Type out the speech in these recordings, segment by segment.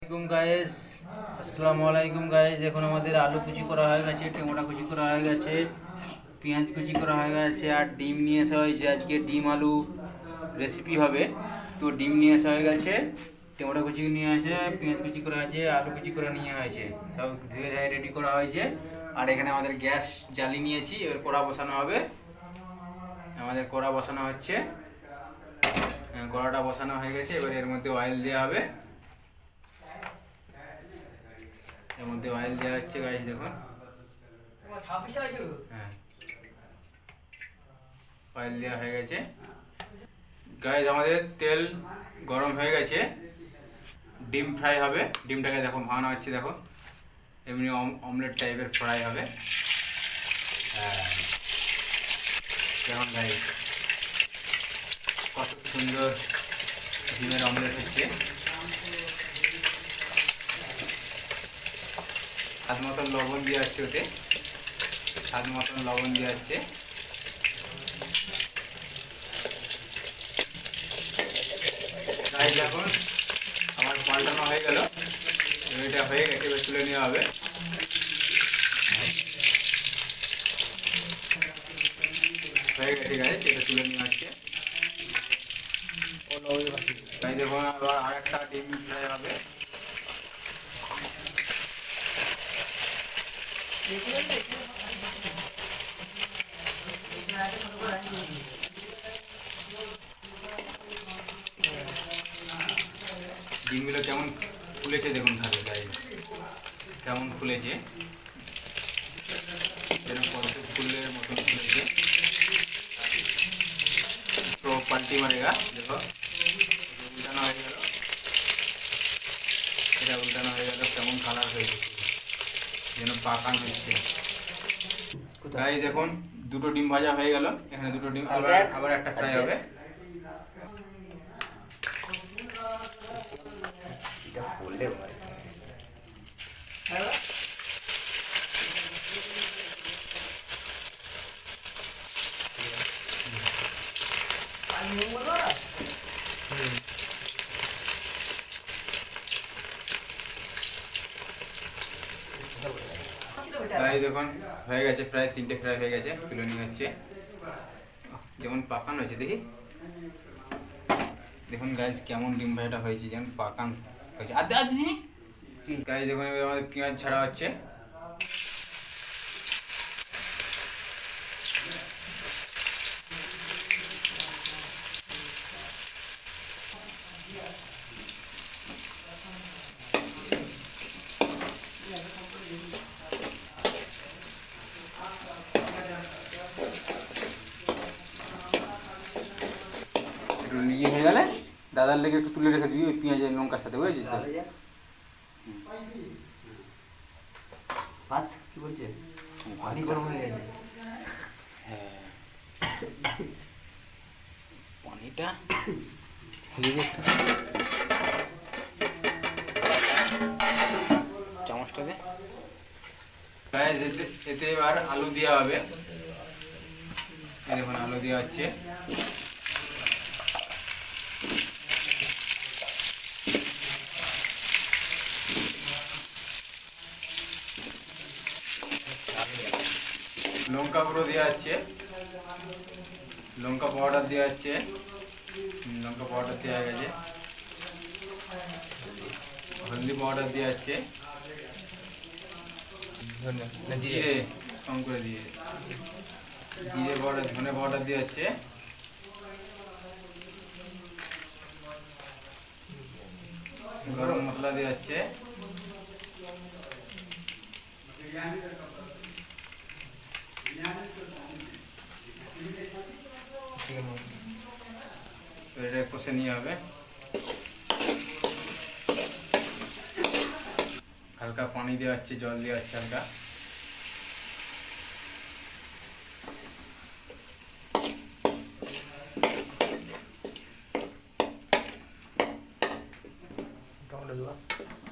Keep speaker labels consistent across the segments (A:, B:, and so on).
A: Guys, আসসালামু আলাইকুম guys. দেখুন আমাদের আলু কুচি করা হয়ে গেছে, টমেটো কুচি করা হয়ে গেছে, পেঁয়াজ কুচি করা হয়ে গেছে, আর ডিম নিয়ে আসা হয়েছে। আজকে ডিম আলু রেসিপি হবে, তো ডিম নিয়ে আসা হয়ে গেছে, টমেটো কুচি নিয়ে আসে, পেঁয়াজ কুচি করা আছে, আলু কুচি করা নিয়ে হয়েছে, সব ধুয়ে ধায়ে রেডি করা হয়েছে। আর এখানে আমাদের গ্যাস জ্বালিয়ে নিয়েছি, এবার কড়া বসানো হবে। আমাদের কড়া বসানো হচ্ছে, কড়াটা বসানো হয়ে গেছে। এবার এর মধ্যে অয়েল দেওয়া হবে, এর মধ্যে অয়েল দেওয়া হচ্ছে গাইস। দেখুন, হ্যাঁ, অয়েল দেওয়া হয়ে গেছে গাইস। আমাদের তেল গরম হয়ে গেছে, ডিম ফ্রাই হবে। ডিমটাকে দেখো ভাঙানো হচ্ছে, দেখো এমনি অমলেট টাইপের ফ্রাই হবে। হ্যাঁ, কেমন গাইস, কত সুন্দর ডিমের অমলেট হচ্ছে। স্বাদ মতন লবণ দিয়ে যাচ্ছে, ওতে স্বাদ মতন লবণ দিয়ে যাচ্ছে। গাইস এখন আমার পাল্টানো হয়ে গেল, এটা হয়ে গেছে, এবার তুলে নেওয়া হবে। হয়ে গেছে গাইস, এটা তুলে নেওয়া হচ্ছে। তাই দেখুন, আবার আর একটা ডিম ফ্রাই হবে। ডিমগুলো কেমন ফুলেছে দেখুন, খালি গাইস কেমন ফুলেছে, যেন পদ্ম ফুলের মতন ফুলেছে। তো পাল্টি মারেগা, দেখো উল্টানো হয়ে গেল, এটা উল্টানো হয়ে গেল, কেমন কালার হয়েছে, যেন পাকান হচ্ছে। গাইস দেখুন, দুটো ডিম ভাজা হয়ে গেল, এখানে দুটো ডিম, আবার একটা ফ্রাই হবে। প্রায় দেখুন হয়ে গেছে, প্রায় 3টে ফ্রাই হয়ে গেছে, তুলে নিয়ে হচ্ছে। যেমন পাকান হয়েছে, দেখি দেখুন গাইস কেমন ডিম ভাজাটা হয়েছে, যেমন পাকান হয়েছে। আর গাইস দেখুন, এবার আমাদের পেঁয়াজ ছাড়া হচ্ছে। একটু ইয়ে হয়ে গেলে দাদার লেগে একটু তুলে রেখে দিবি ওই পেঁয়াজের লঙ্কার সাথে, বুঝেছিস তো?
B: ভাত কি বলছে? পানি গরম হয়ে গেছে।
A: হ্যাঁ, পানিটা চামচটা দে। এতে এবার আলু দেওয়া হবে। এই দেখুন আলু দেওয়া হচ্ছে। লঙ্কা গুঁড়ো দেওয়া হচ্ছে, লঙ্কা পাউডার দেওয়া হচ্ছে, লঙ্কা পাউডার দেওয়া হয়ে গেছে। হলদি পাউডার দেওয়া হচ্ছে, জিরে কম করে দিয়ে, জিরে পাউডার, ধনে পাউডার দেওয়া হচ্ছে। গরম মশলা দেওয়া হচ্ছে। এটা কষে নিয়ে হবে। হালকা পানি দেওয়া হচ্ছে, জল দেওয়া হচ্ছে হালকা।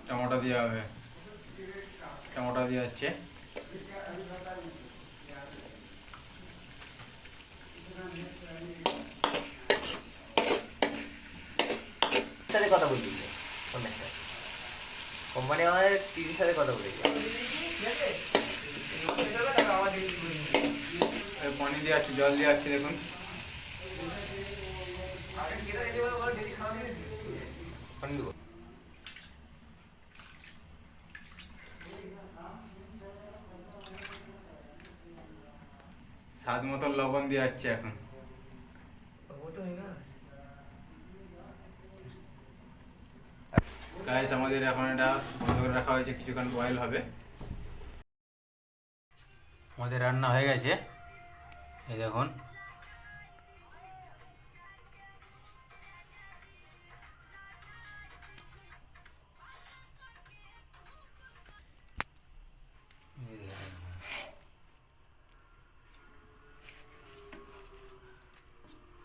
A: টমেটো দেওয়া হবে, টমেটো দেওয়া হচ্ছে।
B: সাথে কথা বলছি। কোম্পানি আমাদের 30 সালে কথা বলেছে।
A: পানি দিয়ে আছে, জল দিয়ে আছে, দেখুন
B: পানি দেবো।
A: স্বাদ মতো লবণ দিয়ে যাচ্ছে এখন। গাইস আমাদের এখন এটা বন্ধ করে রাখা হয়েছে, কিছুক্ষণ বয়েল হবে। আমাদের রান্না হয়ে গেছে, এই দেখুন।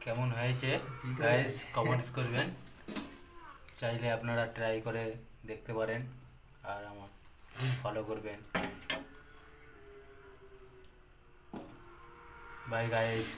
A: কেমন হয়েছে গাইস কমেন্টস করবেন, চাইলে আপনারা ট্রাই করে দেখতে পারেন আর আমার ফলো করবেন। Bye guys.